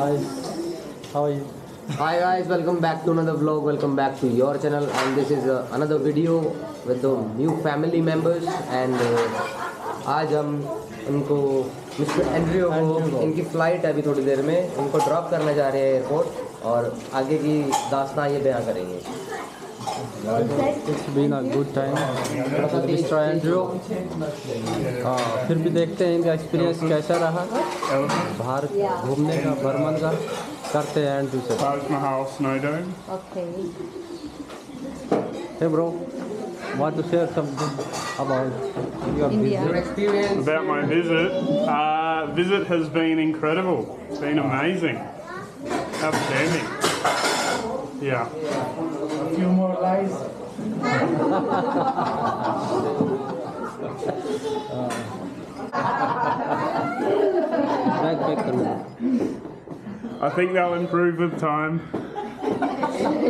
guys, how are you? Hi guys, welcome back to another vlog. Welcome back to your channel, and this is another video with the new family members. And आज हम उनको mister एंड्रियो को इनकी flight है अभी थोड़ी देर में, उनको ड्रॉप करने जा रहे हैं एयरपोर्ट और आगे की दास्तान ये बयां करेंगे. It's been a good time with Mr. Andrew. फिर भी देखते हैं इनका एक्सपीरियंस कैसा रहा बाहर घूमने का, बर्मन का. करते हैं एंड्रू से. Taj Mahal Snow Dome. Okay. Hey bro, want to share something about your India. Your visit? experience About my visit, visit has been incredible. It's been amazing, outstanding. Yeah. A few more lies. Backpack करना. I think they'll improve with time.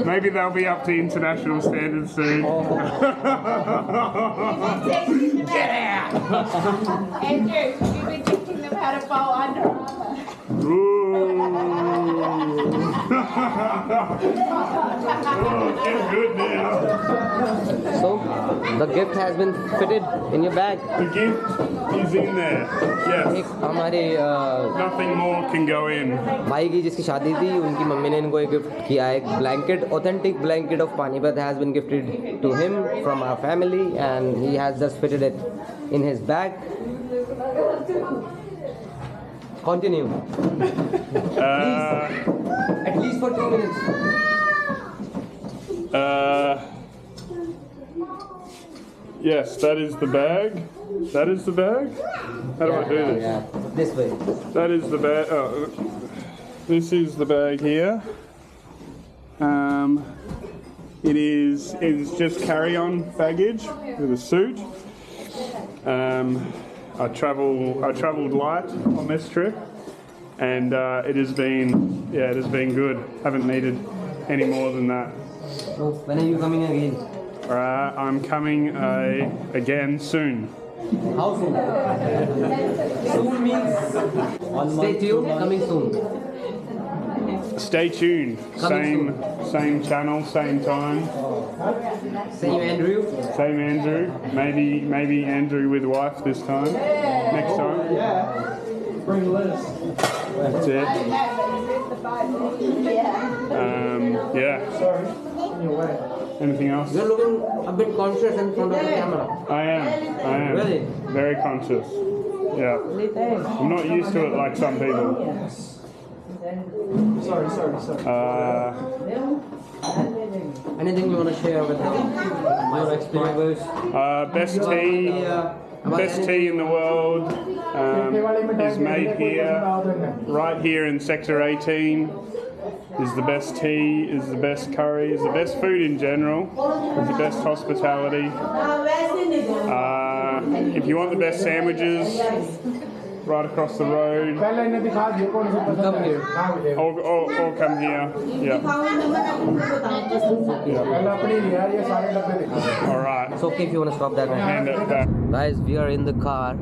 Maybe they'll be up to international standards soon. Get out! Andrew, you've been teaching them how to bowl Under Armour. Oh, get good now. so the gift has been fitted in your bag. The gift is in there. एक Yes. हमारे Nothing more can go in. भाई की जिसकी शादी थी उनकी mummy ने इनको एक गिफ्ट किया है. एक blanket, authentic blanket of Panipat has been gifted to him from our family and he has just fitted it in his bag. Continue at least for 2 minutes. Yes, that is the bag. That is the bag. How do I do this? Yeah, this way. That is the bag. Oh, this is the bag here. It's just carry-on baggage with a suit. I travelled light on this trip, and it has been good. Haven't needed any more than that. So when are you coming again? I'm coming again soon. How soon? Soon means stay tuned. Coming soon. Stay tuned. Coming Same channel, same time. Same Andrew. Same Andrew. Maybe Andrew with wife this time. Next time. Bring Liz. That's it. Yeah. Sorry. On your way. Anything else? You're looking a bit conscious in front of the camera. I am. Really? Very conscious. Yeah. I'm not used to it like some people. Sorry. Anything you want to share with them? Your experience? Best tea in the world is made here, right here in Sector 18. Is the best tea, is the best curry, is the best food in general, is the best hospitality. If you want the best sandwiches, right across the road, Come here. or come here. Yeah. All right. It's okay if you want to stop that one. Hand it back. Guys, we are in the car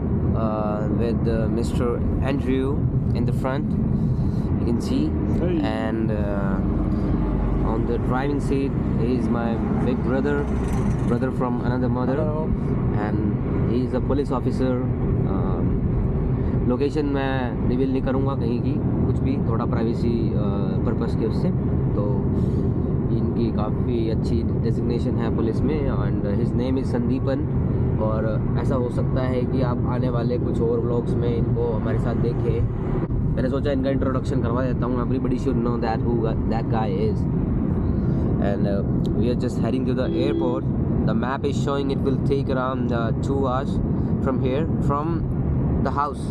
with Mr. Andrew in the front. You can see, and on the driving seat he is my big brother from another mother. Hello. And he is a police officer. Location मैं reveal नहीं करूँगा कहीं की, कुछ भी, थोड़ा privacy purpose के उससे. तो इनकी काफ़ी अच्छी डेजिग्नेशन है पुलिस में and his name is Sandipan. और ऐसा हो सकता है कि आप आने वाले कुछ और व्लॉग्स में इनको हमारे साथ देखें. मैंने सोचा इनका इंट्रोडक्शन करवा देता हूँ. Everybody should know that who that guy is. And we are just heading to the airport. The map is showing it will take around 2 hours from here, from the house.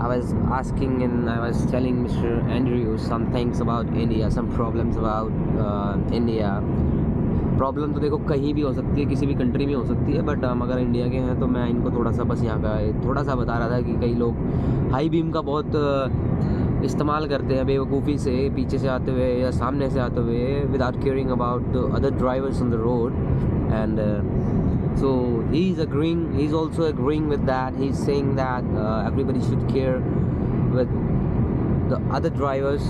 I was asking and I was telling Mr. Andrew some things about India, some problems about India. Problem तो देखो कहीं भी हो सकती है, किसी भी country में हो सकती है, बट अगर इंडिया के हैं तो मैं इनको थोड़ा सा बस यहाँ का थोड़ा सा बता रहा था कि कई लोग हाई बीम का बहुत इस्तेमाल करते हैं बेवकूफ़ी से, पीछे से आते हुए या सामने से आते हुए, without caring about the other drivers on the road. And So he's also agreeing with that. He's saying that everybody should care with the other drivers,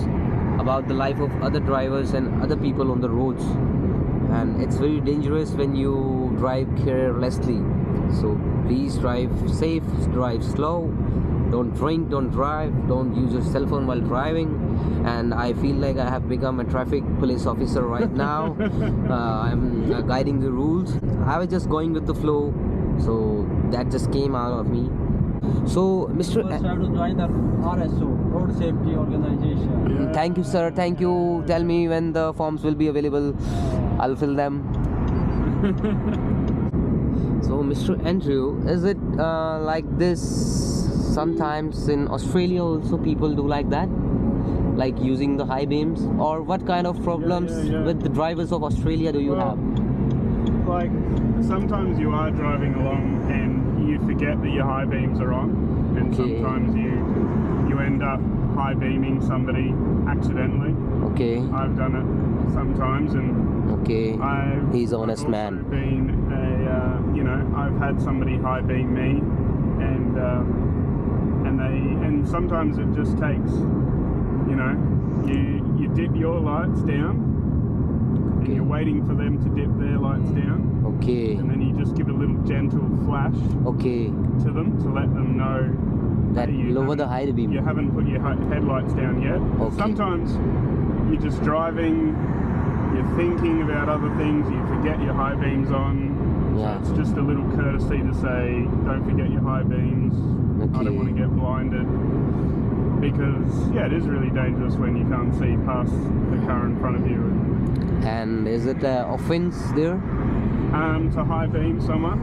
about the life of other drivers and other people on the roads. And it's very dangerous when you drive carelessly. So please drive safe, drive slow, don't drink, don't drive, don't use your cell phone while driving. And I feel like I have become a traffic police officer right now. I'm guiding the rules. I was just going with the flow, so that just came out of me. So Mr. First have to join the RSO, Road Safety Organization. Thank you, sir. Thank you. Tell me when the forms will be available. I'll fill them. So, Mr. Andrew, is it like this sometimes in Australia also people do like that? Like using the high beams? Or what kind of problems with the drivers of Australia do you have? Like, sometimes you are driving along and you forget that your high beams are on, and sometimes you end up high beaming somebody accidentally. Okay. I've done it sometimes, and he's an honest also man. Been a, you know, I've had somebody high beam me, and sometimes it just takes, you know, you dip your lights down, and you're waiting for them to dip their lights down. Okay. And then you just give a little gentle flash. To them to let them know that lower the high beam. You haven't put your headlights down yet. Sometimes you're just driving, you're thinking about other things, you forget your high beams on. So it's just a little courtesy to say, don't forget your high beams. I don't want to get blinded. Because, it is really dangerous when you can't see past the car in front of you. And is it an offense there? To high beam someone?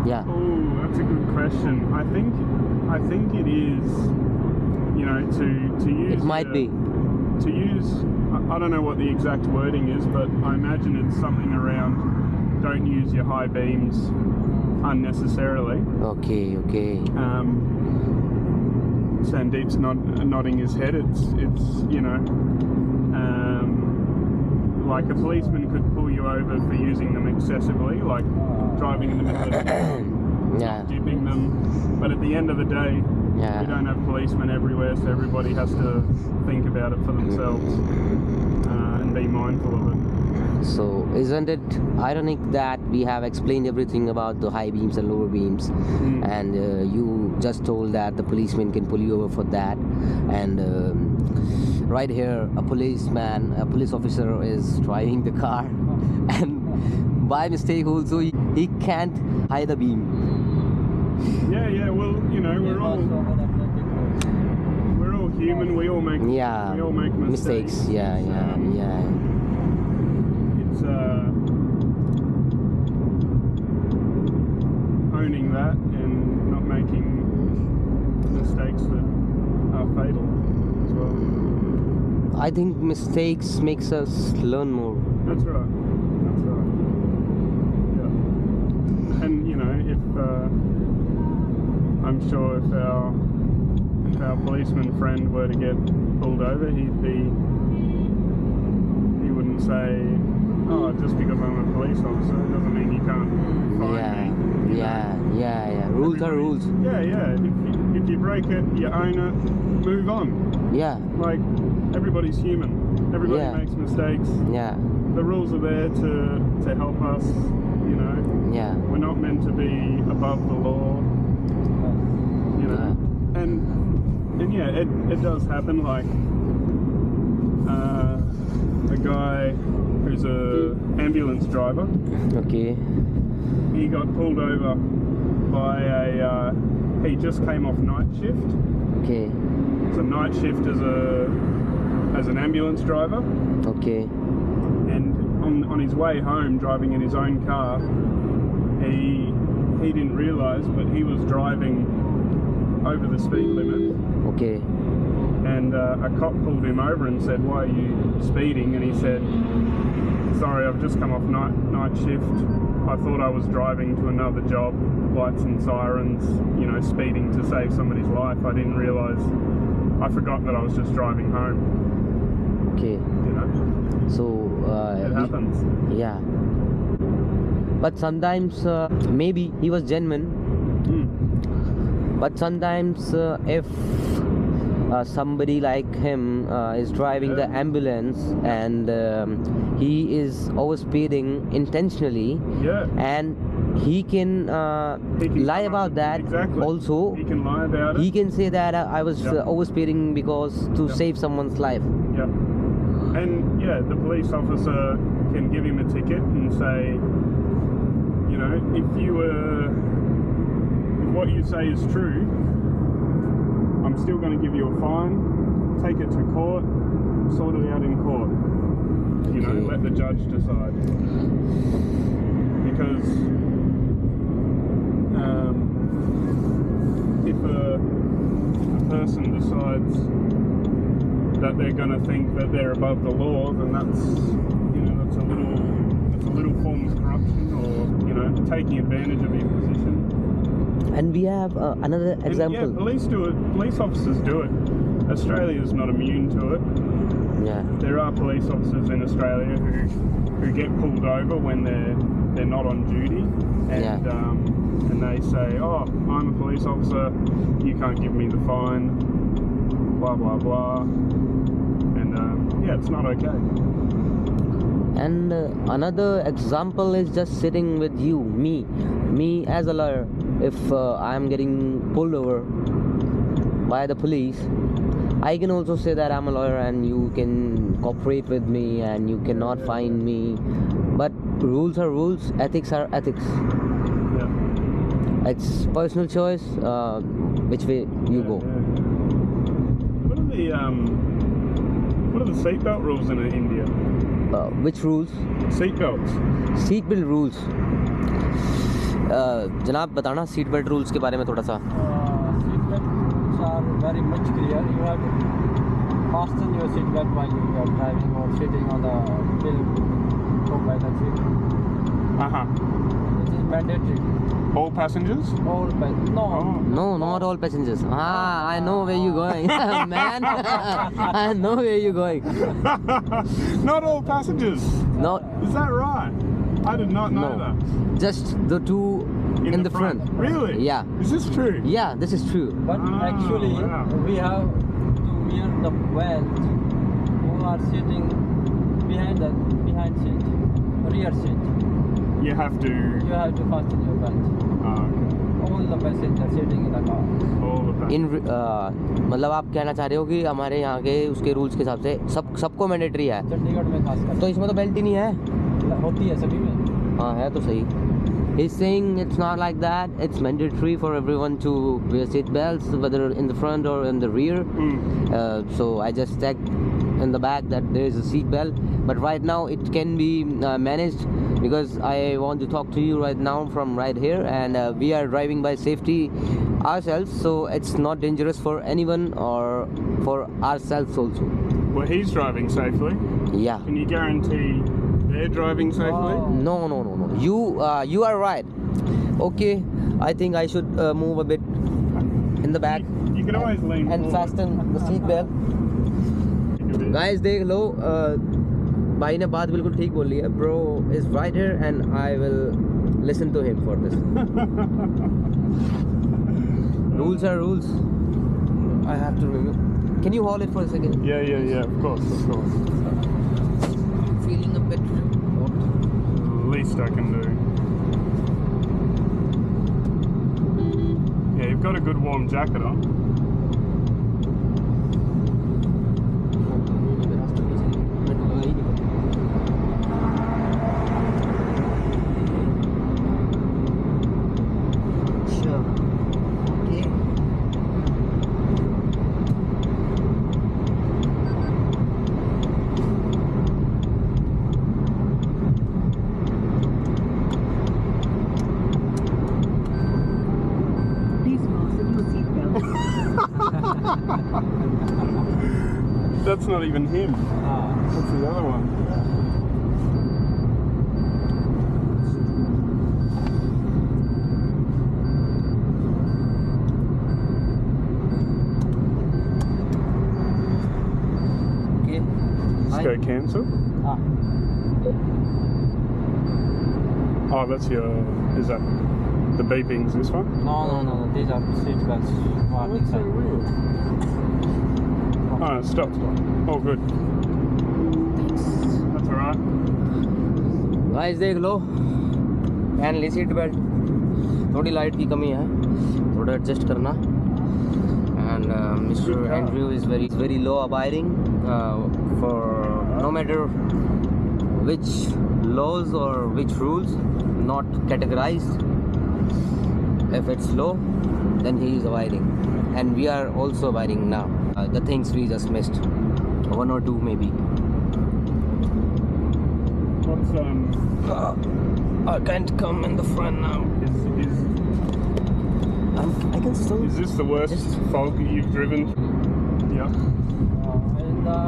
Yeah. Oh, that's a good question. I think it is, you know, to use... It might be. To use, I don't know what the exact wording is, but I imagine it's something around don't use your high beams unnecessarily. Okay. Sandeep's nodding his head. It's you know, like a policeman could pull you over for using them excessively, like driving in the middle of the street, dipping them. But at the end of the day, we don't have policemen everywhere, so everybody has to think about it for themselves and be mindful of it. So isn't it ironic that we have explained everything about the high beams and lower beams, and you just told that the policeman can pull you over for that, and right here a police officer is driving the car, and by mistake also he can't hide the beam. Well, you know, we're all human. We all make mistakes. It's owning that and not making mistakes that are fatal as well. I think mistakes makes us learn more. That's right. Yeah. And you know, I'm sure if our policeman friend were to get pulled over, he wouldn't say, oh, just because I'm a police officer it doesn't mean you can't find me. Yeah. Rules are rules. Yeah. If you break it, you own it, move on. Yeah. Like, everybody's human. Everybody makes mistakes. Yeah. The rules are there to help us, you know. Yeah. We're not meant to be above the law. You know. And yeah, it does happen. Like a guy who's a ambulance driver. Okay. He got pulled over by he just came off night shift. Okay. So night shift as an ambulance driver. Okay. And on his way home, driving in his own car, he didn't realise, but he was driving over the speed limit. Okay. And a cop pulled him over and said, "Why are you speeding?" And he said, "Sorry, I've just come off night shift. I thought I was driving to another job, lights and sirens, you know, speeding to save somebody's life. I didn't realise, I forgot that I was just driving home." Okay. You know? So it happens. Yeah. But sometimes maybe he was genuine. But sometimes if somebody like him is driving the ambulance and he is overspeeding intentionally, and he can lie about that. Exactly. Also, he can lie about it. he can say that I was overspeeding because to save someone's life. Yeah. And yeah, the police officer can give him a ticket and say, you know, if what you say is true, I'm still going to give you a fine, take it to court, sort it out in court. You know, let the judge decide. Because if a person decides that they're going to think that they're above the law, then that's, you know, that's a little form of corruption, or, you know, taking advantage of your position. And we have another example. And yeah, police do it. Police officers do it. Australia is not immune to it. Yeah. There are police officers in Australia who get pulled over when they're not on duty, and and they say, "Oh, I'm a police officer. You can't give me the fine." Blah blah blah. And yeah, it's not okay. And another example is just sitting with you, me as a lawyer. If I am getting pulled over by the police, I can also say that I'm a lawyer and you can cooperate with me and you cannot fine me. But rules are rules, ethics are ethics. Yeah. It's personal choice, which way you go. Yeah. What are the seatbelt rules in India? Which rules? Seatbelts. Seatbelt rules. जनाब बताना seat belt rules के बारे में थोड़ा सा. Seat belts are very much clear. You have to fasten your seat belt while you are driving or sitting on the wheel by the seat. This is mandatory. All passengers? All no. No, not all passengers. I know where you're going, man. I know where you're going. Not all passengers. No. Is that right? I did not know that. Just the two in the front. Really? Yeah. Is this true? Yeah, this is true. But actually, wow. we have to wear the belt who are sitting behind seat, rear seat. You have to. You have to fasten your belt. Okay. All the passengers sitting in the car. All the passengers. मतलब आप कहना चाह रहे हो कि हमारे यहाँ के उसके रूल्स के हिसाब से सबको मैंडेटरी है. चंडीगढ़ में खासकर. तो इसमें तो बेल्ट ही नहीं है. होती है सभी में. हाँ है तो सही. He's saying it's not like that. It's mandatory for everyone to wear seat belts, whether in the front or in the rear. So I just checked in the back that there is a seat belt, but right now it can be managed because I want to talk to you right now from right here, and we are driving by safety ourselves, so it's not dangerous for anyone or for ourselves also. Well, he's driving safely. Yeah. Can you guarantee they're driving safely? No. You are right. Okay, I think I should move a bit in the back. You can always lean and forward. fasten the seat belt. Guys, देख लो, भाई ने बात बिल्कुल ठीक बोली है. Bro is right here and I will listen to him for this. Rules are rules. I have to remember. Can you hold it for a second? Yeah. Of course. I'm feeling a bit hot. Least I can do. Yeah, you've got a good warm jacket on. That's not even him. That's the other one. Okay. Let's go cancel. Oh, that's your. Is that the beeping's this one? No. These are seat belts. Oh, that's so weird. Oh, it stopped. Oh, good. That's alright. Guys देख लो fan seat belt थोड़ी light की कमी है थोड़ा adjust करना and mister Andrew is very law abiding for no matter which laws or which rules not categorized. If it's low, then he is abiding, and we are also abiding now. The things we just missed, one or two maybe. What's I can't come in the front now. I can still. Is this the worst fog that you've driven? Yeah. In the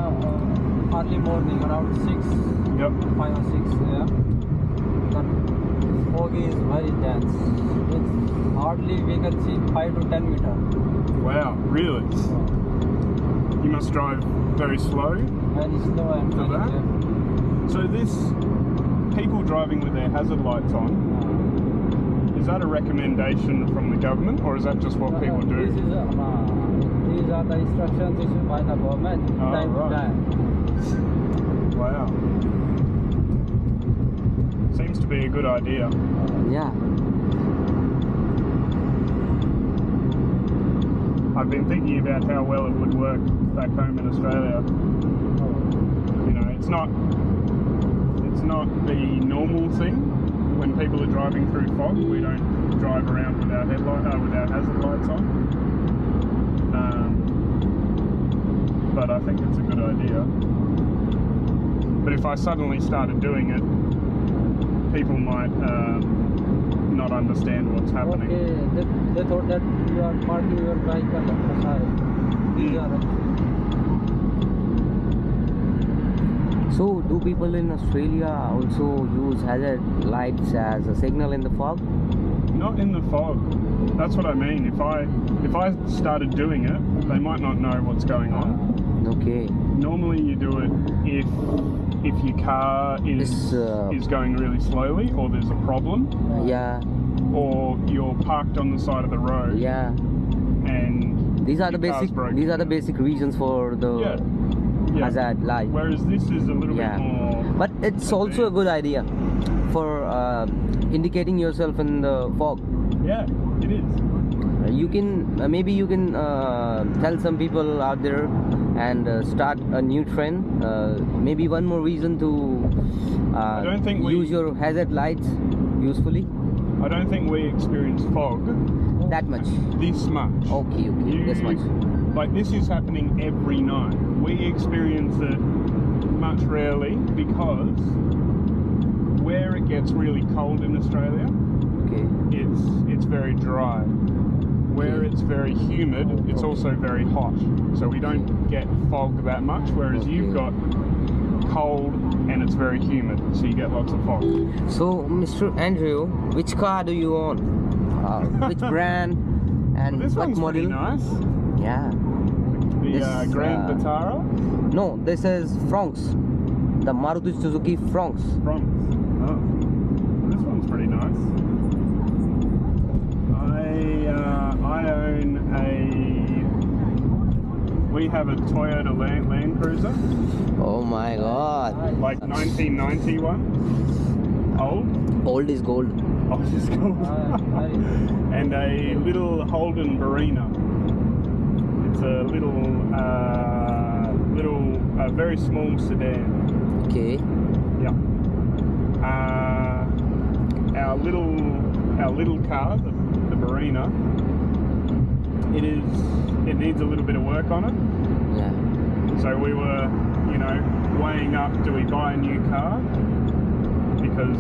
early morning, around 6, Yep. 5 or 6, yeah. The fog is very dense. It's hardly we can see 5 to 10 meter. Wow, really? You must drive very slow. Very slow and For very that? dim. So this, people driving with their hazard lights on, is that a recommendation from the government, or is that just what people do? These are the instructions issued by the government Oh, time to right. time. Wow. Seems to be a good idea. Yeah. I've been thinking about how well it would work back home in Australia. You know, it's not the normal thing when people are driving through fog. We don't drive around with our hazard lights on. But I think it's a good idea. But if I suddenly started doing it, people might not understand what's happening. Okay, they thought that you are parking your bike on the side. These are So, do people in Australia also use hazard lights as a signal in the fog? Not in the fog. That's what I mean. If I started doing it, they might not know what's going on. Okay. Normally, you do it if your car is going really slowly, or there's a problem, Yeah. or you're parked on the side of the road, Yeah. and These are the your car's basic. broken. These are the basic reasons for the Yeah. hazard light. Whereas this is a little Yeah. bit more. But it's also a good idea for indicating yourself in the fog. Yeah, it is. You can maybe you can tell some people out there and start a new trend. Maybe one more reason to don't think we- use your hazard lights usefully. I don't think we experience fog That much. this much. Okay, this much. Like this is happening every night. We experience it much rarely because where it gets really cold in Australia, Okay. it's very dry. Where it's very humid, it's also very hot. So we don't get fog that much, whereas you've got cold and it's very humid, so you get lots of fog. So, Mr. Andrew, which car do you own? Which brand and This what one's model? pretty nice. Yeah. The This, Grand Vitara No, this is Franks. The Maruti Suzuki Franks. from. Oh, this one's pretty nice. I own we have a Toyota Land Cruiser, Oh my God. like 1991. Old. Old is gold. Oh, it's cool. And a little Holden Barina. It's a very small sedan. Okay. Yeah. Our little car, the Barina. It needs a little bit of work on it. Yeah. So we were, weighing up: do we buy a new car because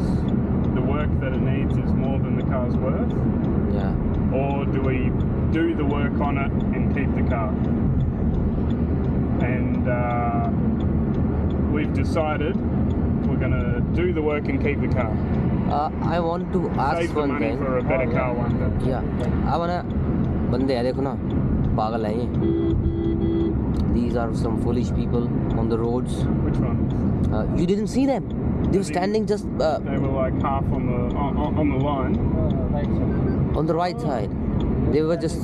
the work that it needs is more than the car's worth, Yeah. or do we do the work on it and keep the car? And we've decided we're going to do the work and keep the car. I want to ask Save the one money thing. for a better car one day. Yeah. I wanna. बंदे हैं देखो ना, पागल हैं ये. These are some foolish people on the roads. Which one? You didn't see them. They were standing just They were like half on the line. Right side. on the right side. They were just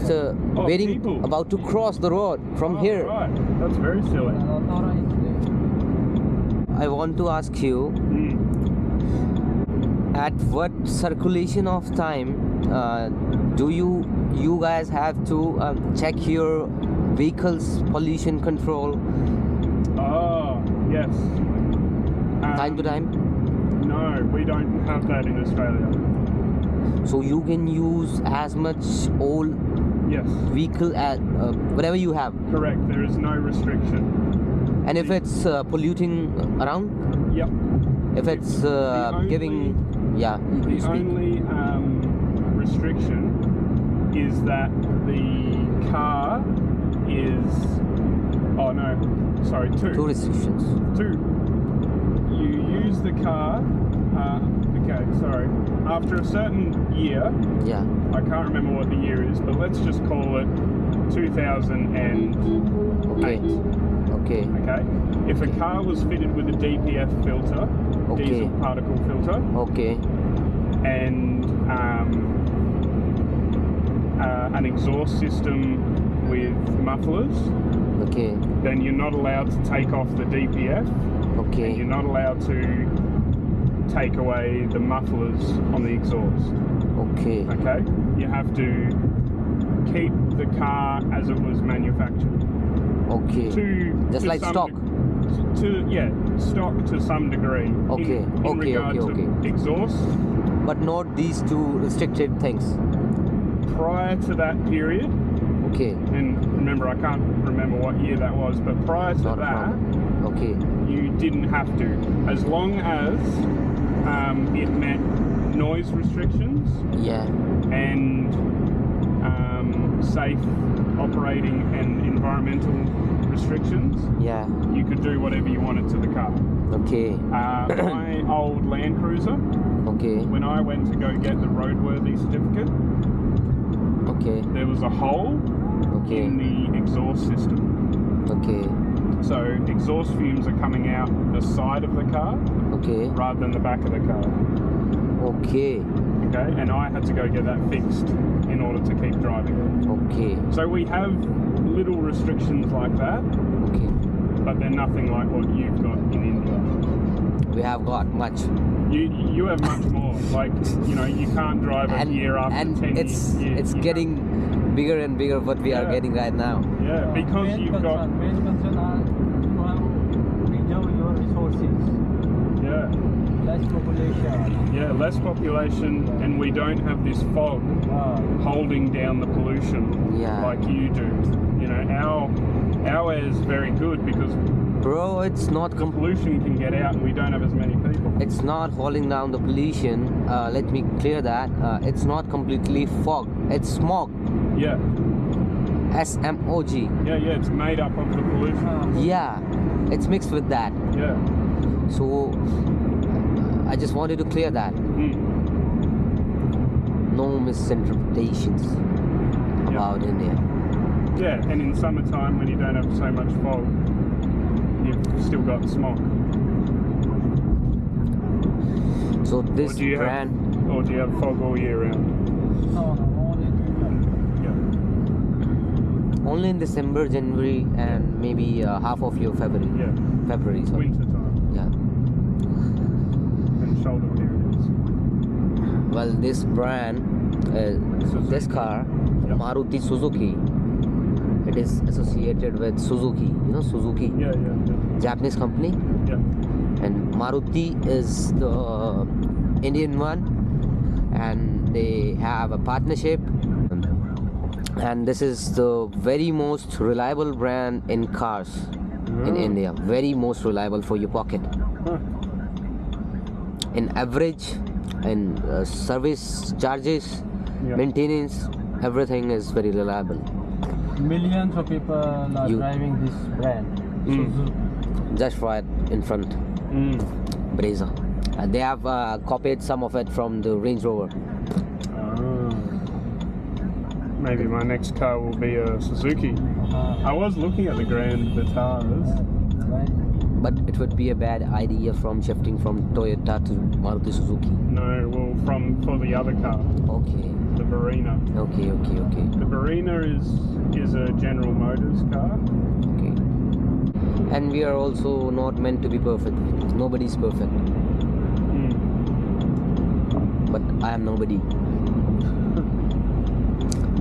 waiting, people. about to cross the road from here. Right, that's very silly. I want to ask you, at what circulation of time do you guys have to check your vehicles pollution control Oh, yes. time to time? No, we don't have that in Australia. So you can use as much old Yes, vehicle as whatever you have, correct. There is no restriction. and if it's polluting around, Yep. if it's giving, yeah, The you speak. only restriction is that the car is. Oh no, sorry, Two restrictions. Two. You use the car. Okay, sorry. After a certain year, Yeah. I can't remember what the year is, but let's just call it 2008. Okay. Okay. Okay. If a car was fitted with a DPF filter, Okay. diesel particle filter, Okay. and an exhaust system with mufflers, Okay. then you're not allowed to take off the DPF, and Okay. you're not allowed to take away the mufflers on the exhaust. Okay. Okay? You have to keep the car as it was manufactured. Okay. Just To like some stock. Stock to some degree. Okay, In okay, regard okay, to okay. exhaust. But not these two restricted things. Prior to that period, Okay. and remember I can't remember what year that was, but prior to Not a that, problem. Okay. you didn't have to, as long as it met noise restrictions Yeah. and safe operating and environmental restrictions. Yeah. You could do whatever you wanted to the car. Okay. My old Land Cruiser, Okay. when I went to go get the roadworthy certificate, Okay. there was a hole Okay. in the exhaust system. Okay. So exhaust fumes are coming out the side of the car Okay. rather than the back of the car. Okay. Okay, and I had to go get that fixed in order to keep driving. Okay. So we have little restrictions like that, Okay. but they're nothing like what you've got in India. We have got much. You have much more. Like, you know, you can't drive a year after and 10 it's years. You getting bigger and bigger what we are Yeah. getting right now. can't. Yeah, because you've got. main concern are you have preserve your resources, Yeah. less population. Yeah, less population, and we don't have this fog holding down the pollution Yeah. like you do. You know, our air is very good because Bro, it's not the pollution can get out and we don't have as many people. it's not holding down the pollution. Let me clear that. It's not completely fog. It's smog. Yeah, SMOG. yeah, it's made up of the pollution. Yeah, it's mixed with that. Yeah. So I just wanted to clear that. Mm. No misinterpretations about India. Yeah, and in summertime when you don't have so much fog, you've still got smog. So this Or do you brand, have fog all year round? No, only Yeah. only in December, January, and maybe half of your February. Yeah. February, sorry. Winter time Yeah. and shoulder periods. Well, this brand, this car, Yeah. Maruti Suzuki, it is associated with Suzuki. You know Suzuki, Yeah. Japanese company, Yeah. and Maruti is the Indian one, and they have a partnership. And this is the very most reliable brand in cars in India. Very most reliable for your pocket. Huh. In average, in service charges, Yeah. maintenance, everything is very reliable. millions of people are You- driving this brand. Suzuki. Just right in front, Mm. Brezza. They have copied some of it from the Range Rover. Maybe my next car will be a Suzuki. I was looking at the Grand Vitaras. Right? But it would be a bad idea from shifting from Toyota to Maruti Suzuki. No, well, for the other car, Okay. the Verena. Barina. Okay, okay, okay. The Barina is a General Motors car. Okay. And we are also not meant to be perfect. Nobody's perfect. But I am nobody.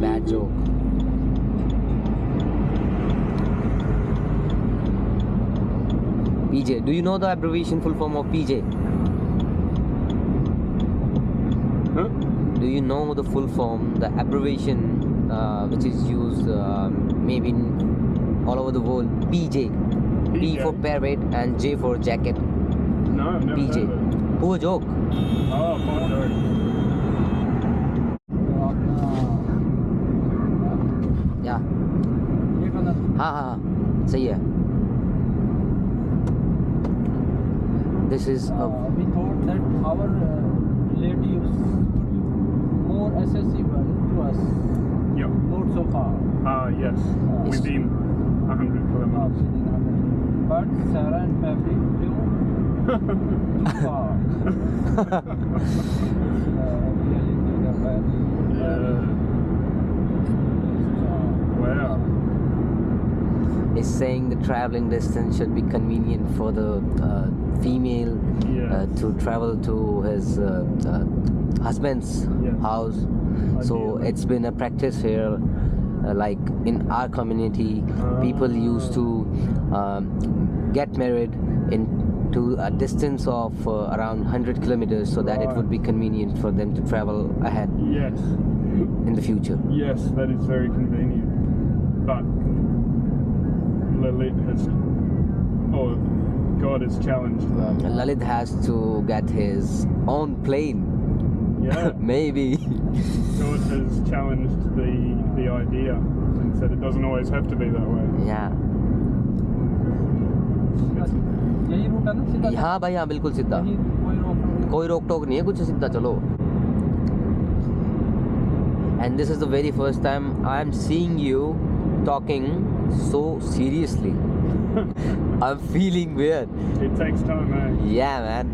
Bad joke. PJ. Do you know the abbreviation full form of PJ? Huh? Do you know the full form, the abbreviation which is used maybe all over the world? PJ. P for parrot and J for jacket. No, I've never PJ. heard of it. Poor joke. Oh, poor joke. Yeah. हाँ हाँ सही है. This is a We thought that our relatives would be more accessible to us, Yep. not so far. Yes. Within 100 kilometers. But Sarah and Patrick flew too far. Really need a very Wow. is saying the traveling distance should be convenient for the female Yes. to travel to his husband's Yes. house. So Ideally. it's been a practice here, like in our community, people used to get married to a distance of around 100 kilometers so that it would be convenient for them to travel ahead Yes. in the future. Yes, that is very convenient. But Lalit has, God has challenged that. Lalit has to get his own plane. Yeah. Maybe. God has challenged the idea and said it doesn't always have to be that way. Yeah. यही root है ना सीधा? हाँ भाई हाँ बिल्कुल सीधा. कहीं कोई रोक टोक नहीं है, कुछ सीधा चलो. And this is the very first time I am seeing you talking so seriously. I'm feeling weird. It takes time, eh? Yeah, man.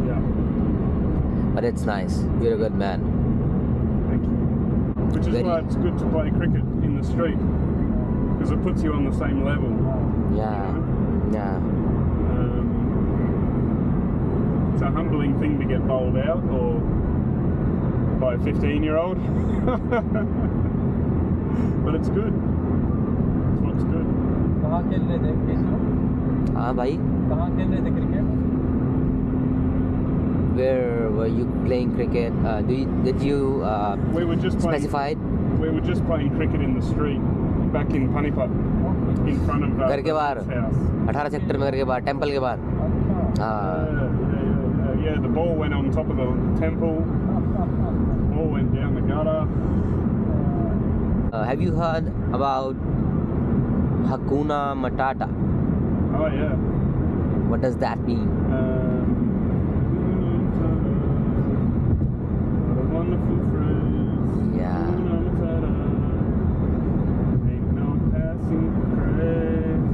Yeah. But it's nice. You're a good man. Thank you. Which is Very- why it's good to play cricket in the street, because it puts you on the same level. Yeah. Yeah. It's a humbling thing to get bowled out or by a 15-year-old. But it's good. It's what's good. कहाँ खेल रहे थे केशव? हाँ भाई. कहाँ खेल रहे थे cricket? Where were you playing cricket? Did you We were just playing. specify it? We were just playing cricket in the street back in Panipat, in front of घर के बाहर. Lamit's house. 18 सेक्टर में घर के बाहर, temple के बाहर. हाँ. Yeah, the ball went on top of the temple. Ball went down the gutter. Have you heard about Hakuna Matata? Oh yeah. What does that mean? What a wonderful phrase. Yeah. Hakuna Matata. Ain't no passing craze.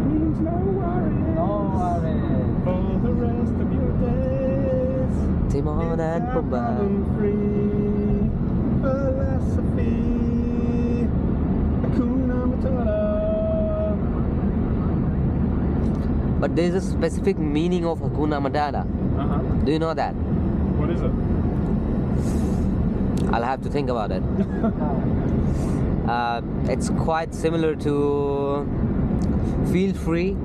Means no worries. No worries. For the rest of your days. Timon and Pumbaa. Free philosophy. Hakuna Matata. But there is a specific meaning of Hakuna Matata. Do you know that? What is it? I'll have to think about it. It's quite similar to feel free,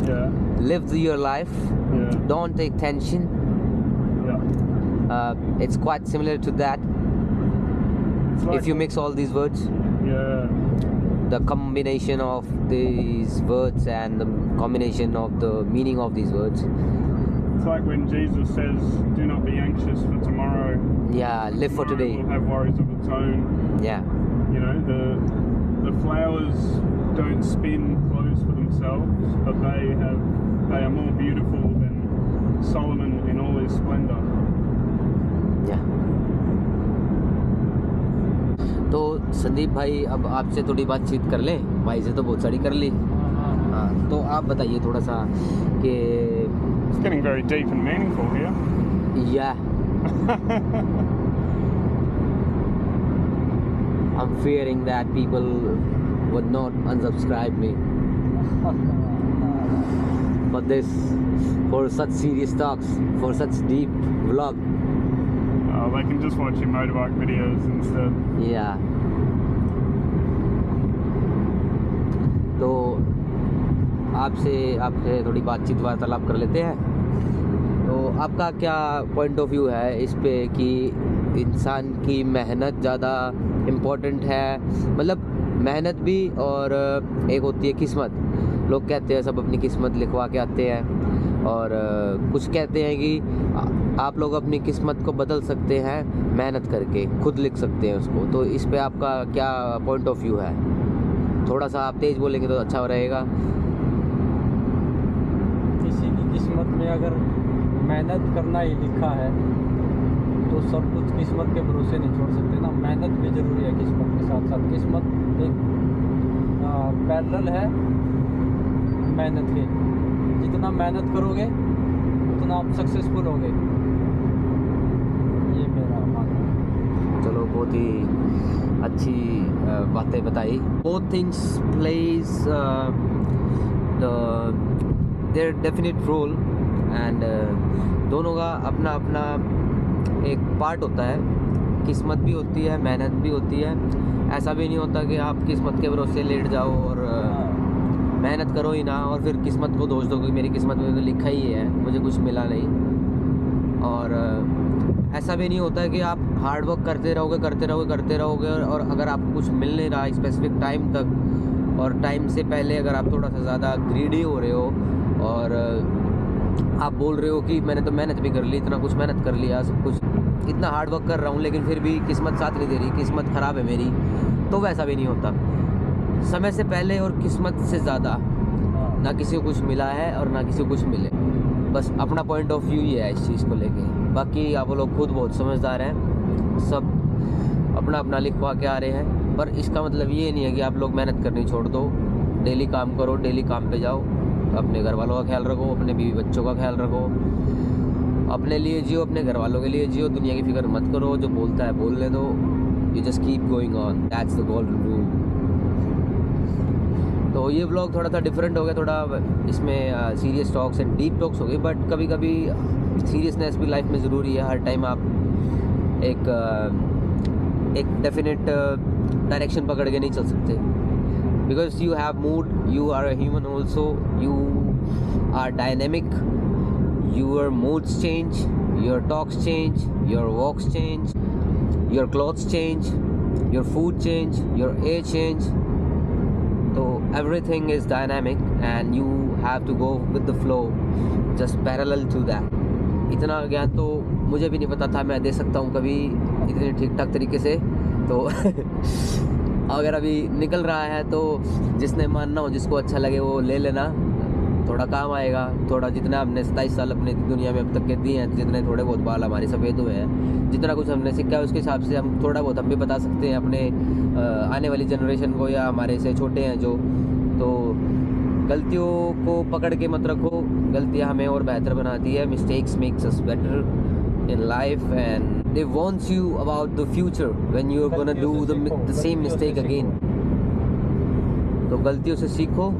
Yeah. live your life, Yeah. don't take tension. Yeah. It's quite similar to that. It's like, If you mix all these words, Yeah. the combination of these words and the combination of the meaning of these words. It's like when Jesus says, "Do not be anxious for tomorrow. Yeah, live for Tomorrow today. will have worries of its own." Yeah. You know, the flowers don't spin clothes for themselves, but they are more beautiful than Solomon in all his splendor. Yeah. तो संदीप भाई अब आपसे थोड़ी बातचीत कर लें. भाई से तो बहुत सारी कर ली. हाँ, तो आप बताइए थोड़ा सा कि It's getting very deep and meaningful here. yeah I'm fearing that people would not unsubscribe me for this, for such serious talks, for such deep vlog. They can just watch your motorbike videos instead. Yeah. तो आपसे थोड़ी बातचीत वार्तालाप कर लेते हैं। तो आपका क्या पॉइंट ऑफ व्यू है इस पे कि इंसान की मेहनत ज़्यादा इम्पोर्टेंट है, मतलब मेहनत भी और एक होती है किस्मत। लोग कहते हैं सब अपनी किस्मत लिखवा के आते हैं और कुछ कहते हैं कि आप लोग अपनी किस्मत को बदल सकते हैं मेहनत करके, खुद लिख सकते हैं उसको। तो इस पे आपका क्या पॉइंट ऑफ व्यू है? थोड़ा सा आप तेज़ बोलेंगे तो अच्छा रहेगा। किसी की किस्मत में अगर मेहनत करना ही लिखा है तो सब कुछ किस्मत के भरोसे नहीं छोड़ सकते ना। मेहनत भी ज़रूरी है किस्मत के साथ साथ। किस्मत एक पैरेलल है मेहनत के। जितना मेहनत करोगे उतना आप सक्सेसफुल होगे, ये मेरा मानना है। चलो, बहुत ही अच्छी बातें बताई। Both things plays their definite role and दोनों का अपना अपना एक पार्ट होता है। किस्मत भी होती है, मेहनत भी होती है। ऐसा भी नहीं होता कि आप किस्मत के भरोसे लेट जाओ और मेहनत करो ही ना और फिर किस्मत को दोष दो कि मेरी किस्मत में तो लिखा ही है, मुझे कुछ मिला नहीं। और ऐसा भी नहीं होता है कि आप हार्ड वर्क करते रहोगे और अगर आपको कुछ मिल नहीं रहा स्पेसिफिक टाइम तक और टाइम से पहले अगर आप थोड़ा सा ज़्यादा ग्रीडी हो रहे हो और आप बोल रहे हो कि मैंने तो मेहनत भी कर ली, इतना कुछ मेहनत कर लिया, सब कुछ इतना हार्ड वर्क कर रहा हूँ लेकिन फिर भी किस्मत साथ नहीं दे रही, किस्मत ख़राब है मेरी, तो वैसा भी नहीं होता। समय से पहले और किस्मत से ज़्यादा ना किसी को कुछ मिला है और ना किसी को कुछ मिले। बस अपना पॉइंट ऑफ व्यू ही है इस चीज़ को लेके। बाकी आप लोग खुद बहुत समझदार हैं, सब अपना अपना लिखवा के आ रहे हैं, पर इसका मतलब ये नहीं है कि आप लोग मेहनत करनी छोड़ दो। डेली काम करो, डेली काम पे जाओ, अपने घर वालों का ख्याल रखो, अपने बीवी बच्चों का ख्याल रखो, अपने लिए जियो, अपने घर वालों के लिए जियो, दुनिया की फिक्र मत करो। जो बोलता है बोलने दो, you just keep going on, that's the golden rule. तो ये व्लॉग थोड़ा सा डिफरेंट हो गया, थोड़ा इसमें serious talks and deep talks हो गए, बट कभी कभी सीरियसनेस भी लाइफ में ज़रूरी है। हर टाइम आप एक डेफिनेट डायरेक्शन पकड़ के नहीं चल सकते, because you have mood, you are a human also, you are dynamic, your moods change, your talks change, your walks change, your clothes change, your food change, your age change. So everything is dynamic and you have to go with the flow, just parallel to that. इतना ज्ञान तो मुझे भी नहीं पता था मैं दे सकता हूँ कभी इतने ठीक ठाक तरीके से। तो अगर अभी निकल रहा है तो जिसने मानना हो, जिसको अच्छा लगे वो ले लेना, थोड़ा काम आएगा। थोड़ा जितना हमने 27 साल अपने दुनिया में अब तक के दिए हैं, जितने थोड़े बहुत बाल हमारे सफ़ेद हुए हैं, जितना कुछ हमने सीखा है उसके हिसाब से हम थोड़ा बहुत हम भी बता सकते हैं अपने आने वाली जनरेशन को या हमारे से छोटे हैं जो। तो गलतियों को पकड़ के मत रखो, गलतियाँ हमें और बेहतर बनाती है। Mistakes makes us better in life and they warns you about the future when you are gonna do the same mistake again. तो गलतियों से सीखो,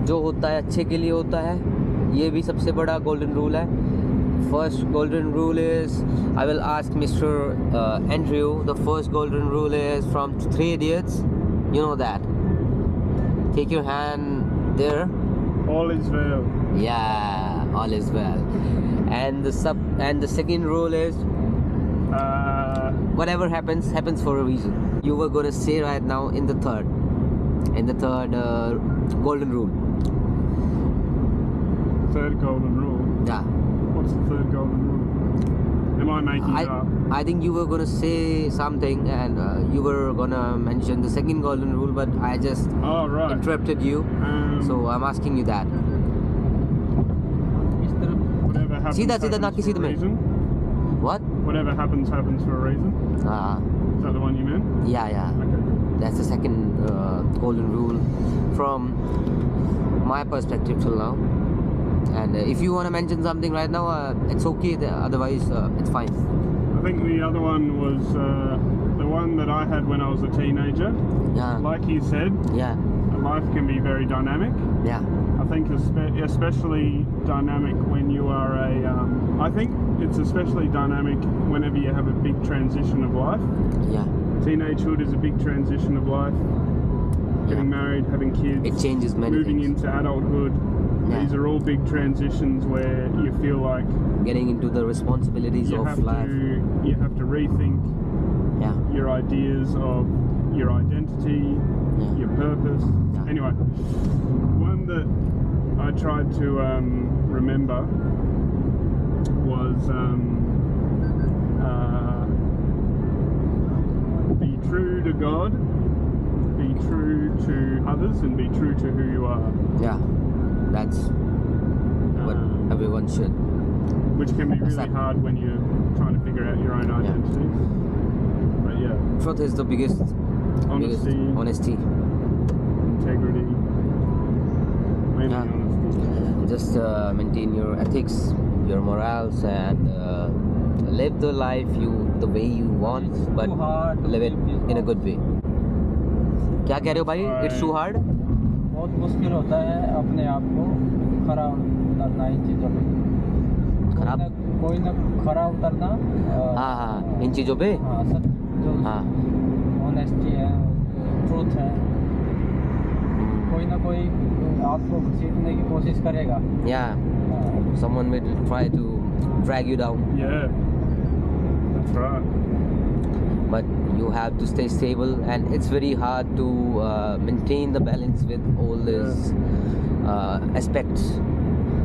जो होता है अच्छे के लिए होता है, ये भी सबसे बड़ा गोल्डन रूल है। First golden rule is, I will ask mister Andrew, the first golden rule is from 3 Idiots, you know that, take your hand there, All is well. yeah, all is well. And the second rule is, whatever happens for a reason. You were going to say right now in the third golden rule. Third golden rule. Yeah. What's the third golden rule? Am I making it up? I think you were gonna say something and you were gonna mention the second golden rule, but I just interrupted you. So I'm asking you that. Whatever happens, सीधा happens ना किसी for a में. reason. What? Whatever happens for a reason. Is that the one you meant? Yeah. Okay. That's the second golden rule from my perspective till now. And if you want to mention something right now, it's okay. Otherwise, it's fine. think the other one was the one that I had when I was a teenager. Yeah. Like you said, Yeah. life can be very dynamic. Yeah. I think especially dynamic when you are I think it's especially dynamic whenever you have a big transition of life. Yeah. Teenagehood is a big transition of life. Getting married, having kids. It changes many moving things. into adulthood. Yeah. These are all big transitions where you feel like Getting into the responsibilities you of have life. to rethink Yeah. your ideas of your identity, Yeah. your purpose. Yeah. Anyway, one that I tried to remember was be true to God, be true to others, and be true to who you are. Yeah. That's what everyone should. Which can be really Accept. hard when you're trying to figure out your own identity. But yeah, Truth is the biggest honesty, honesty. integrity, mainly Yeah. honesty. Just maintain your ethics, your morals, and live the life the way you want, but Too hard to live it live this in a good way. क्या कह रहे हो भाई? It's too hard. बहुत मुश्किल होता है अपने आप को खरा उतरना इन चीज़ों पे। खराब? कोई ना खरा उतरना। हाँ हाँ इन चीज़ों पे। हाँ सच जो हाँ। ऑनेस्टी है, ट्रूथ है, कोई ना कोई आपको घसीटने की कोशिश करेगा। Yeah. Someone will try to drag you down, Yeah, that's right. but you have to stay stable, and it's very hard to maintain the balance with all these aspects.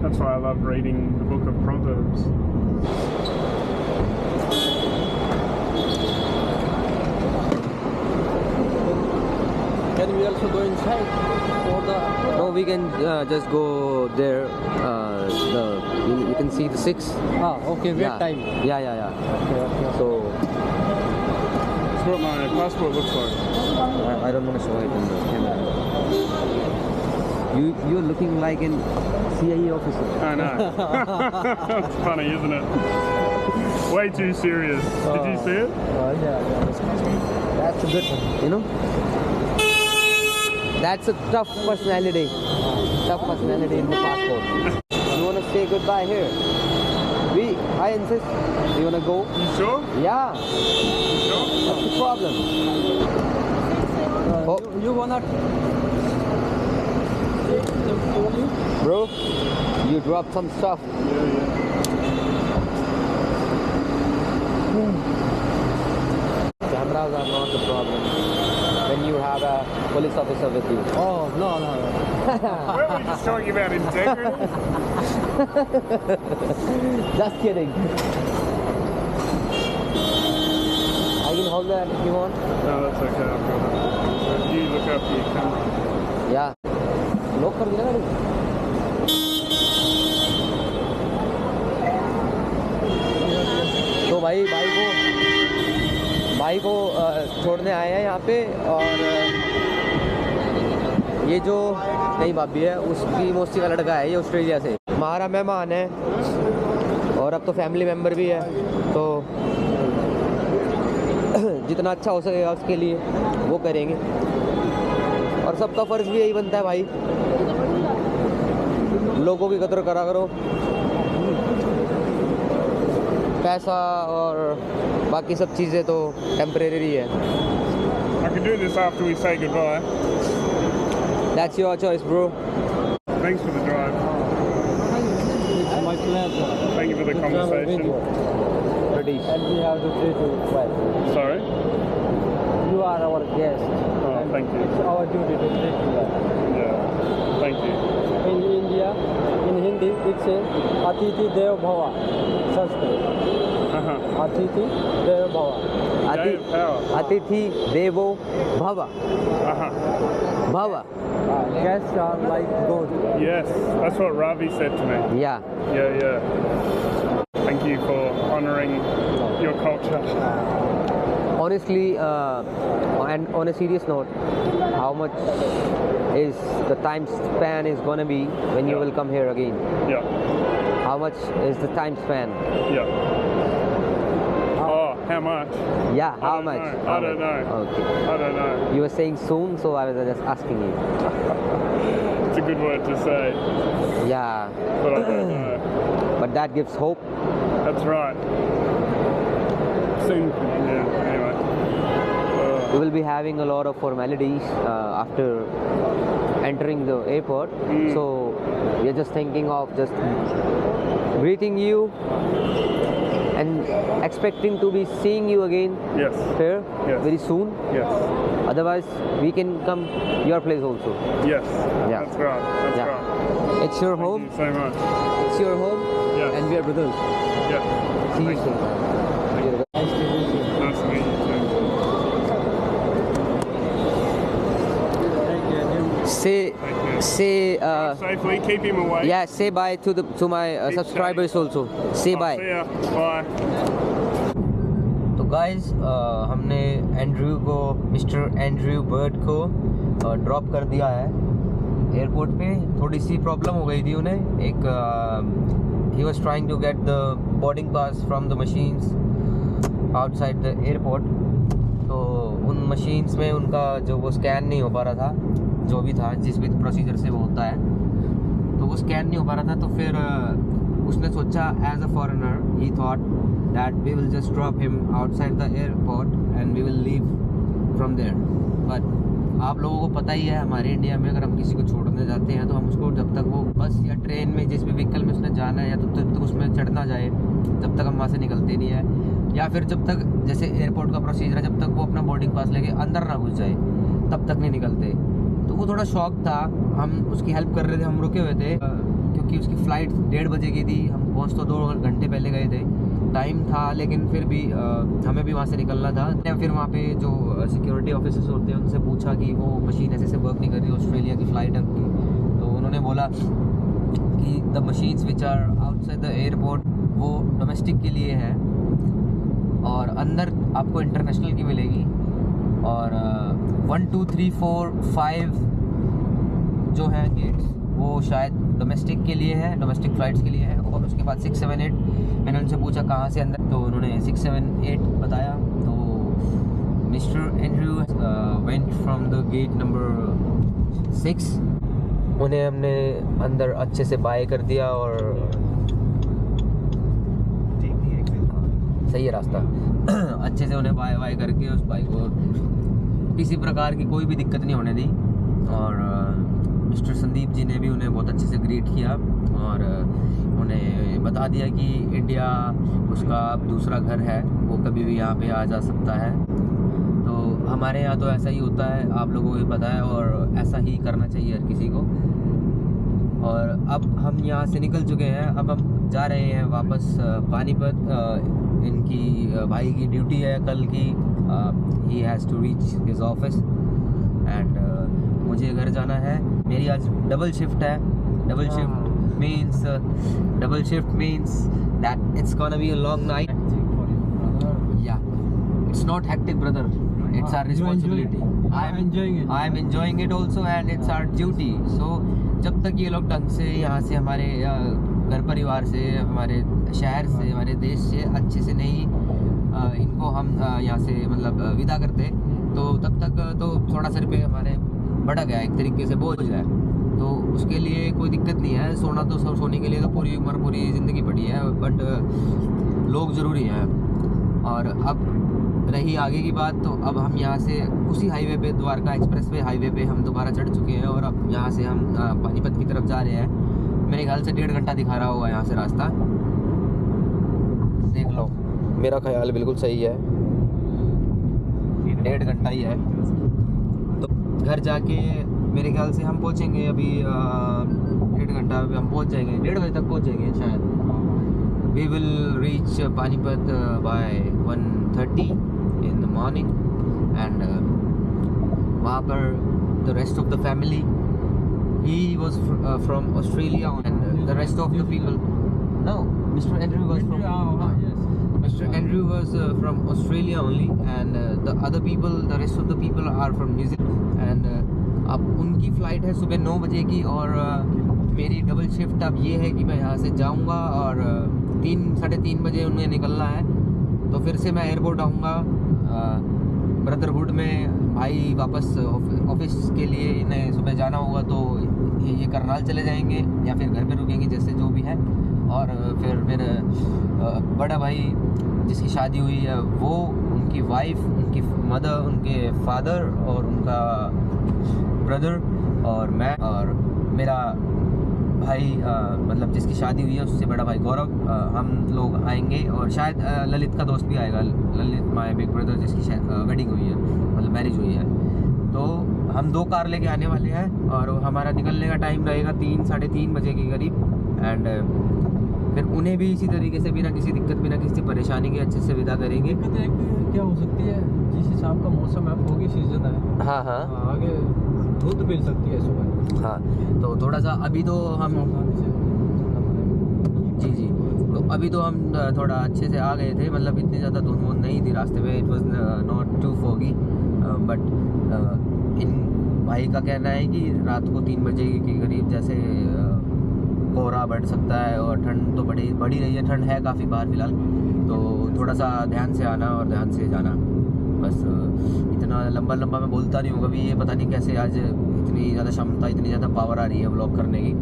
That's why I love reading the book of Proverbs. Can we also go inside for the? No, we can just go there. You can see the 6. Okay. Wait Yeah. time. Yeah. Okay. So That's what my passport looks like. I don't want to show it in the camera. You're looking like an CIA officer. I know. It's funny, isn't it? Way too serious. Did you see it? Yeah. That's a good one, you know. That's a tough personality. Tough personality in the passport. You wanna say goodbye here? I insist. You wanna go? You sure? Yeah. You sure? What's the problem? Oh. You wanna? Bro, you dropped some stuff. Cameras are not the problem when you have a police officer with you. Oh no. Weren't we just talking about integrity? Just kidding. I can hold that if you want. No, that's okay. I've got it. So you look after your camera. Yeah. Lock कर देना गाड़ी. तो भाई को छोड़ने आए हैं यहाँ पे, और ये जो नई भाभी है उसकी मौसी का लड़का है, ये ऑस्ट्रेलिया से हमारा मेहमान है, और अब तो फैमिली मेम्बर भी है, तो जितना अच्छा हो सकेगा उसके लिए वो करेंगे, और सबका फ़र्ज़ भी यही बनता है भाई, लोगों की कदर करा करो, पैसा और बाकी सब चीज़ें तो टेम्परेरी है. I can do this after we say goodbye. That's your choice, bro. Thanks for the drive. It's my pleasure. Thank you for the conversation. British. And we have to treat you well. Sorry? You are our guest. Oh, and thank you. It's our duty to treat you well. Yeah. Thank you. In India, in Hindi, it says Atithi Dev Bhava. Sanskrit. Uh-huh. Atithi Dev Bhava. Day of power. Atithi Devo Bhava. Uh-huh. Bhava. Guests are like God. Yes, that's what Ravi said to me. Yeah. Yeah. Thank you for honouring your culture. Honestly, and on a serious note, how much is the time span is gonna be when you will come here again? Yeah. How much is the time span? Yeah. Oh, How much? Yeah, how don't much? know. How I don't much? know. Okay. I don't know. You were saying soon, so I was just asking you. It's a good word to say, Yeah, but I don't know. but that gives hope. That's right. Soon, yeah, anyway. We will be having a lot of formalities after entering the airport. So we are just thinking of just greeting you and expecting to be seeing you again Yes, here Yes. very soon. yes, Otherwise, we can come your place also. yes. Yeah. That's right, that's Yeah. right. It's your Thank home. you so much. It's your home. Yes. And we are brothers. Yeah. See you Thank soon. Nice to meet you. Nice to meet you too. Thank you. Say, Thank you. say, Safely, keep him away. yeah, say bye to my subscribers also. Say Oh, bye. see ya. Bye. तो guys हमने Andrew को mister Andrew bird को drop कर दिया है airport पे। थोड़ी सी problem हो गई थी उन्हें। एक he was trying to get the boarding pass from the machines outside the airport. तो उन मशीन्स में उनका जो वो स्कैन नहीं हो पा रहा था, जो भी था जिस भी प्रोसीजर से वो होता है, तो वो स्कैन नहीं हो पा रहा था। तो फिर उसने सोचा as a foreigner he thought that we will just drop him outside the airport and we will leave from there. But आप लोगों को पता ही है हमारे इंडिया में अगर हम किसी को छोड़ने जाते हैं तो हम उसको जब तक वो बस या ट्रेन में जिस भी व्हीकल में उसने जाना है या तब तक उसमें चढ़ना जाए जब तक हम वहाँ से निकलते नहीं है, या फिर जब तक जैसे एयरपोर्ट का प्रोसीजर है जब तक वो अपना बोर्डिंग पास लेके अंदर ना घुस जाए तब तक नहीं निकलते। तो वो थोड़ा शौक था, हम उसकी हेल्प कर रहे थे, हम रुके हुए थे क्योंकि उसकी फ़्लाइट 1:30 बजे की थी। हम पहुँच तो 2 घंटे पहले गए थे, टाइम था, लेकिन फिर भी हमें भी वहाँ से निकलना था। फिर वहाँ पे जो सिक्योरिटी ऑफिसर्स होते हैं उनसे पूछा कि वो मशीन ऐसे वर्क नहीं कर रही, ऑस्ट्रेलिया की फ़्लाइट है उनकी। तो उन्होंने बोला कि the machines which are outside the airport वो डोमेस्टिक के लिए है और अंदर आपको इंटरनेशनल की मिलेगी। और 1 2 3 4 5 जो हैं गेट्स वो शायद डोमेस्टिक के लिए है, डोमेस्टिक फ़्लाइट्स के लिए है। और उसके बाद 6 7 8 मैंने उनसे पूछा कहाँ से अंदर, तो उन्होंने 6 7 8 बताया। तो mister Andrew went from the gate number 6। उन्हें हमने अंदर अच्छे से बाय कर दिया और सही है रास्ता अच्छे से उन्हें बाय करके उस बाइक को किसी प्रकार की कोई भी दिक्कत नहीं होने दी। और मिस्टर संदीप जी ने भी उन्हें बहुत अच्छे से ग्रीट किया और उन्हें बता दिया कि इंडिया उसका अब दूसरा घर है, वो कभी भी यहाँ पे आ जा सकता है। तो हमारे यहाँ तो ऐसा ही होता है, आप लोगों को भी पता है, और ऐसा ही करना चाहिए हर किसी को। और अब हम यहाँ से निकल चुके हैं, अब हम जा रहे हैं वापस पानीपत। इनकी भाई की ड्यूटी है कल की, he has to reach his office and मुझे घर जाना है। मेरी आज डबल शिफ्ट है। Double shift means that it's gonna be a long night. Yeah it's not hectic brother, it's our responsibility. I am enjoying it also and it's our duty. So जब तक ये लोग ढंग से यहाँ से हमारे घर परिवार से, हमारे शहर से, हमारे देश से अच्छे से नहीं इनको हम यहाँ से मतलब विदा करते, तो तब तक तो थोड़ा सा रुपये हमारे बढ़ गया, एक तरीके से बोझ है। तो उसके लिए कोई दिक्कत नहीं है, सोना तो सब सोने के लिए तो पूरी उम्र पूरी ज़िंदगी पड़ी है, बट लोग ज़रूरी हैं। और अब रही आगे की बात, तो अब हम यहाँ से उसी हाईवे पे, द्वारका एक्सप्रेसवे हाईवे पे हम दोबारा चढ़ चुके हैं और अब यहाँ से हम पानीपत की तरफ जा रहे हैं। मेरे ख्याल से 1.5 घंटा दिखा रहा होगा यहाँ से रास्ता, देख लो, मेरा ख्याल बिल्कुल सही है, 1.5 घंटा ही है। तो घर जाके मेरे ख्याल से हम पहुँचेंगे अभी 1.5 घंटा हम पहुँच जाएंगे, 1:30 बजे तक पहुँच जाएंगे शायद। We will reach Panipat by 1:30 in the morning and वहाँ पर the rest of the family, he was from Australia and the rest of the people, no, Mr. Andrew was from Mr. Andrew was from Australia only and the other people, the rest of the people are from New Zealand and अब उनकी flight है सुबह 9 बजे की और मेरी double shift अब ये है कि मैं यहाँ से जाऊँगा और 3 साढ़े 3 बजे उन्हें निकलना है तो फिर से मैं एयरपोर्ट आऊँगा ब्रदरहुड में। भाई वापस ऑफिस के लिए इन्हें सुबह जाना होगा, तो ये करनाल चले जाएंगे या फिर घर पे रुकेंगे, जैसे जो भी है। और फिर मेरे बड़ा भाई जिसकी शादी हुई है, वो, उनकी वाइफ, उनकी मदर, उनके फादर और उनका ब्रदर और मैं और मेरा भाई मतलब जिसकी शादी हुई है उससे बड़ा भाई गौरव, हम लोग आएंगे। और शायद ललित का दोस्त भी आएगा, ललित माय बिग ब्रदर जिसकी वेडिंग हुई है, मतलब मैरिज हुई है। तो हम 2 कार लेके आने वाले हैं और हमारा निकलने का टाइम रहेगा 3 साढ़े 3 बजे के करीब। एंड फिर उन्हें भी इसी तरीके से बिना किसी दिक्कत, बिना किसी परेशानी के अच्छे से विदा करेंगे। दिक्कत क्या हो सकती है, जिस हिसाब का मौसम है, फोगी सीजन है। हाँ हाँ आगे धुंध मिल सकती है सुबह। हाँ, तो थोड़ा सा अभी तो हम जी तो अभी तो हम थोड़ा अच्छे से आ गए थे, मतलब इतनी ज़्यादा धुंध वुंध नहीं थी रास्ते में। It was not too foggy, but in भाई का कहना है कि रात को 3 बजे के करीब जैसे कोहरा बढ़ सकता है और ठंड तो बढ़ी रही है। ठंड है काफ़ी बाहर फिलहाल, तो थोड़ा सा ध्यान से आना और ध्यान से जाना। बस इतना लंबा मैं बोलता नहीं हूँ कभी, ये पता नहीं कैसे आज इतनी ज़्यादा क्षमता, इतनी ज़्यादा पावर आ रही है व्लॉग करने की।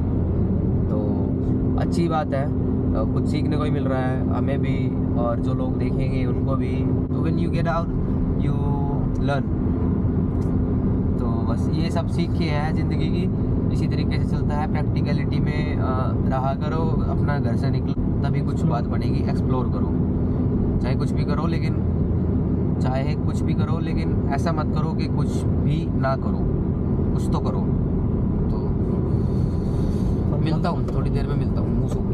तो अच्छी बात है, कुछ सीखने को ही मिल रहा है हमें भी और जो लोग देखेंगे उनको भी। तो when you get out you learn. तो बस ये सब सीख के है ज़िंदगी की, इसी तरीके से चलता है। प्रैक्टिकलिटी में रहा करो, अपना घर से निकलो तभी कुछ बात बनेगी। एक्सप्लोर करो, चाहे कुछ भी करो, लेकिन ऐसा मत करो कि कुछ भी ना करो, कुछ तो करो। तो मिलता हूँ थोड़ी देर में, मिलता हूँ।